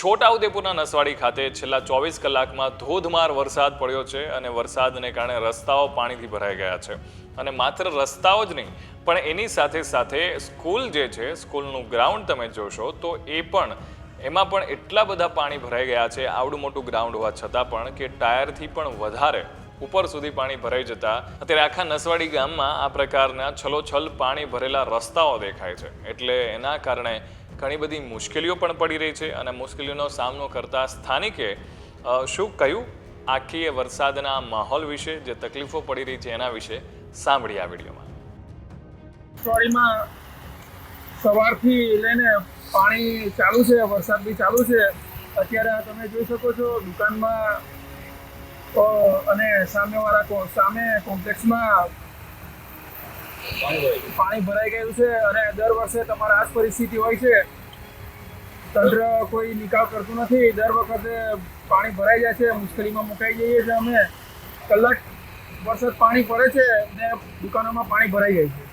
છોટાઉદેપુરના નસવાડી ખાતે છેલ્લા 24 કલાકમાં ધોધમાર વરસાદ પડ્યો છે અને વરસાદને કારણે રસ્તાઓ પાણીથી ભરાઈ ગયા છે અને માત્ર રસ્તાઓ જ નહીં પણ એની સાથે સાથે સ્કૂલ જે છે સ્કૂલનું ગ્રાઉન્ડ તમે જોશો તો એમાં પણ એટલા બધા પાણી ભરાઈ ગયા છે આવડું મોટું ગ્રાઉન્ડ હોવા છતાં પણ કે ટાયરથી પણ વધારે ઉપર સુધી પાણી ભરાઈ જતા અત્યારે આખા નસવાડી ગામમાં આ પ્રકારના છલોછલ પાણી ભરેલા રસ્તાઓ દેખાય છે એટલે એના કારણે ઘણી બધી મુશ્કેલીઓ પણ પડી રહી છે અને મુશ્કેલીઓનો સામનો કરતા સ્થાનિકે શું કહ્યું આખી એ વરસાદના માહોલ વિશે જે તકલીફો પડી રહી છે એના વિશે સાંભળીએ આ વિડીયોમાં. નસવાડીમાં સવારથી લઈને પાણી ચાલુ છે, વરસાદ બી ચાલુ છે. અત્યારે તમે જોઈ શકો છો દુકાનમાં અને સામે કોમ્પ્લેક્સમાં પાણી ભરાઈ ગયું છે અને દર વર્ષે તમારે આ જ પરિસ્થિતિ હોય છે. તંત્ર કોઈ નિકાલ કરતું નથી. દર વખતે પાણી ભરાઈ જાય છે, મુશ્કેલીમાં મુકાઈ જઈએ છીએ અમે. કલાક વરસાદ પાણી પડે છે ને દુકાનોમાં પાણી ભરાઈ જાય છે.